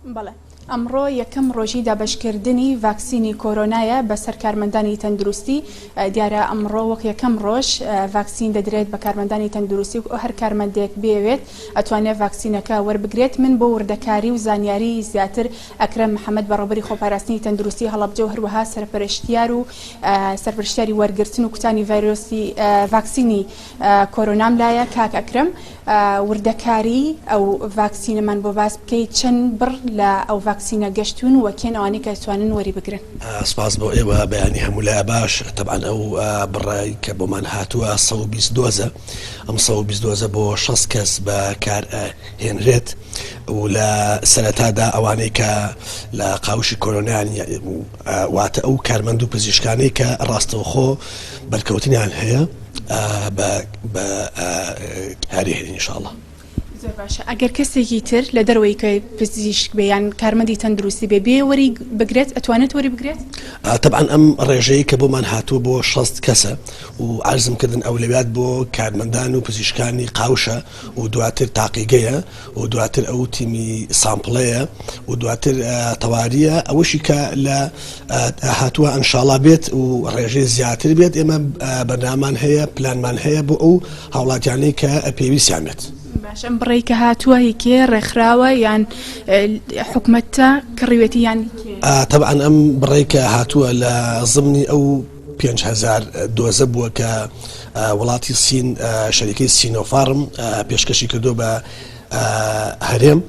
بەڵێ ئەمڕۆ یەکەم ڕۆژی دابەشکردنی ڤاکسینی کۆرۆنایە بەسەر کارمەندانی تەندروستی دیارە ئەمڕۆ وەک یەکەم ڕۆژ ڤاکسین دەدرێت بە کارمەندانی تەندروستی و هەر کارمەندێک بێوێت ئەتوانێت ڤاکسینەکە وەربگرێت. من بۆ وردەکاری و زانیاری زیاتر ئەکرەم محەممەد بەڕێوەبەری خۆپاراستنی تەندروستی هەڵەبجە و هەروەها سەرپەرشتیار و سەرپەرشتیاری وەرگرتن و کوتانی ڤایرۆسی ڤاکسینی کۆرۆنام لایە. کاک ئەکرەم، وردەکاری ئەو ڤاکسینەمان بۆ باس بکەیت، چەند بڕ لە ئەو ڤاکسینە گەشتون و کێن ئەوانەی کە دەتوانن وەری بگرن؟ سپاس بۆ ئێوە بەیانی هەموو لای باش. طبعاً ئەو بڕای کە بۆمان هاتووە 120 دۆزە، ئەم 120 دۆزە بۆ 6 کەس بەکار هێنرێت و لە سەرەتادا ئەوانەی کە لە قاوشی کۆرۆنایان واتە ئەو کارمەند و پزیشکانەی کە ڕاستەوخۆ بەرکەوتنیان هەیە بە هەرێهێنین ئینشاءالله. زۆر باشە. ئەگەر کەسێکی تر لە دەرەوەی کە پزیشک بێ یان کارمەندی تەندروستی بێ وەری بگرێت، ئەتوانێت وەری بگرێت؟ طبعاً ئەم ڕێژەیە کە بۆمان هاتووە بۆ 6 کەسە و عەرزم کردن ئەولەویات بۆ کارمەندان و پزیشکانی قاوشە و دواتر تاقیگەیە و دواتر ئەو تیمی سامپڵەیە و دواتر تەواریە ئەوەشی کە لە هاتووە ئەنشاڵا بێت و ڕێژەی زیاتر بێت. ئێمە بەرنامان هەیە، پلانمان هەیە بۆ ئەو هاوڵاتیانەی کە پێویستیان بێت. باشم بڕێی کە هاتووە هیکێ ڕێکخراوە یان حکومەتە کڕیوێتی یان؟ طبعاً ئەم بڕێی کە هاتووە لە ضمنی ئەو 5000 دۆزە بووە کە وڵاتی سین شەریکەی سینۆفارم پێشکەشی کردو بە هەرێم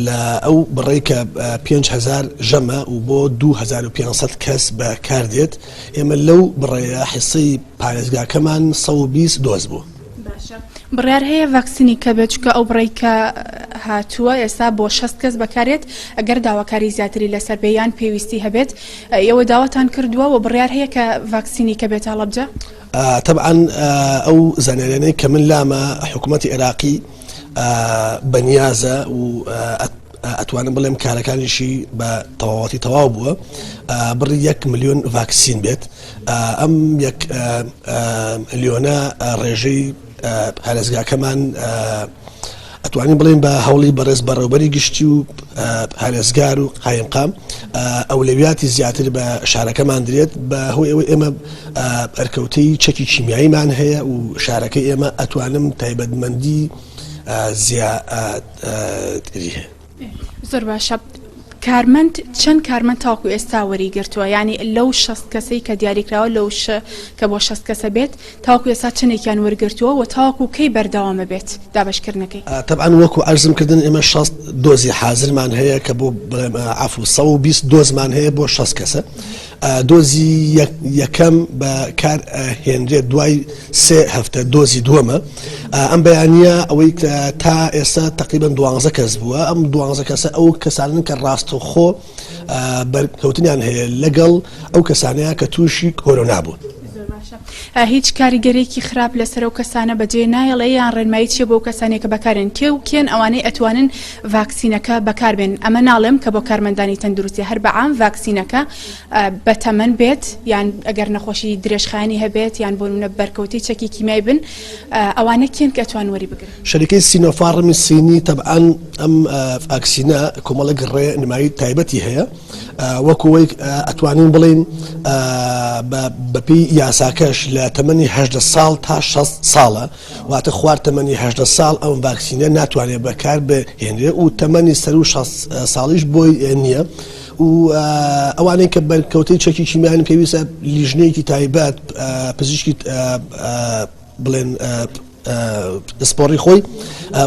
لە ئەو بڕێی کە 5000 ژەمە و بۆ 2500 کەس بەکاردێت. ئێمە لەو بڕێە حیسەی پارێزگاکەمان 120 دۆز بوو. بڕیار هەیە ڤاکسینی کە بێت، چکە ئەو بڕێی کە هاتووە ئێستا بۆ 6 کەس بەکارێت. ئەگەر داواکاری زیاتری لەسەر بێیان پێویستی هەبێت ئێوە داواتان کردووە و بڕیار هەیە کە ڤاکسینی کە بێت هەڵەبجە؟ طبعاً ئەو زانیاریانەی کە من لامە حکوومەتی عێراقی بەنیازە و ئەتوانم بڵێم کارەکانیشی بە تەواوەتی تەواو بووە بڕی 1 ملیۆن ڤاکسین بێت. ئەم 1 ملیۆنە ڕێژەی هەرێزگاکەمان ئەتوانین بڵێن بە هەوڵی بەڕێز بەڕێوەبەری گشتی و هەرێزگار و قایمقام ئەولەویاتی زیاتر بە شارەکەمان درێت بە هۆی ئەوەی ئێمە بەرکەوتەی چەکی کیمیاییمان هەیە و شارەکەی ئێمە ئەتوانم تایبەتمەندی زیاتری هەیە. زۆر باشە. کارمەند چەند کارمەند تاوەکو ئێستا وەریگرتووە؟ ینی لەو 6 کەسەی کە دیاریکراوە لەو کە بۆ 6 کەسە بێت تاوەکو ئێستا چنێکیان وەرگرتووە و تاوەکو کەی بەردەوامە بێت دابەشکردنەکەی؟ طبعاً وەکو عەرزم کردن ئێمە 6 دۆزی حازرمان هەیە کە بۆ عەفو 120 دۆزمان هەیە بۆ 6 کەسە. دۆزی یەکەم بەکار هێنرێت دوای 3 هەفتە دۆزی دووەمە. ئەم بەیانیە ئەوەی تا ئێستا تقریباً 12 کەس بووە. ئەم 12 کەسە ئەو کەسانن کە ڕاستەوخۆ بەرکەوتنیان هەیە لەگەڵ ئەو کەسانەیە کە تووشی کۆرۆنا بوون. هیچ کاریگەرێکی خراپ لەسەر ئەو کەسانە بەجێ نایڵێ یان ڕێنمایی چیە بۆ کەسانێک کە بەکارێن کێ و کێن ئەوانەی ئەتوانن ڤاکسینەکە بەکاربێن؟ ئەمە ناڵێم کە بۆ کارمەندانی تەندروستی هەر بەعام ڤاکسینەکە بەتەمەن بێت یان ئەگەر نەخۆشی درێژخایانی هەبێت یان بۆ نمونە بەرکەوتی چەکی کیمیایی بن، ئەوانە کێن کە ئەتوان وەری بگرن؟ شەریکەی سینۆفارمی سینی طبعاً ئەم ڤاکسینە کۆمەڵێک ڕێ نمایی تایبەتی هەیە وەکوەی ئەتوانین بڵین بەپی یاساکەش لە تەمەنی 18 ساڵ تا 60 ساڵە، واتە خوارد تەمەنی 18 ساڵ ئەم ڤاکسینە ناتوانێت بەکار بهێنرێت و تەمەنی سەر و 60 ساڵیش بۆی نییە و ئەوانەی کە بەرکەوتەی چەکی کیمیایی پێویستە لیژنەیەکی تایبەت پزیشکی بڵێن سپۆڕی خۆی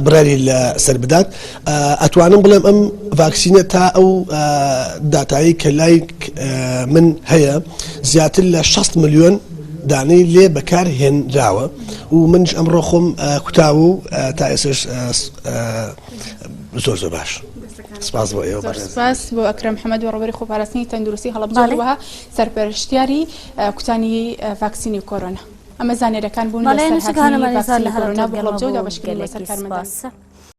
بڕاری لە سەر بدات. ئەتوانم بڵێم ئەم ڤاکسینە تا ئەو داتایی کە لای من هەیە زیاتر لە 60 ملیۆن دانەی لێ بەکار هێنراوە و منش ئەمڕۆ خۆم کوتاوە و تا ئێسش زۆر باش. سپاس بۆ ئێوە بەڕێز. سپاس بۆ ئەکرەم محەممەد وەڕێوەبەری خۆپاراستنی تەندروستی هەڵەبجەوەها سەرپەرشتیاری کوتانی ڤاکسینی کۆرۆنا. ئەمە زانێرەکان بوون لەسەر هاتنی ڤاکسینی کۆرۆنا بۆ هەڵەبجە و دابەشکردنی لەسەر کارمەندان.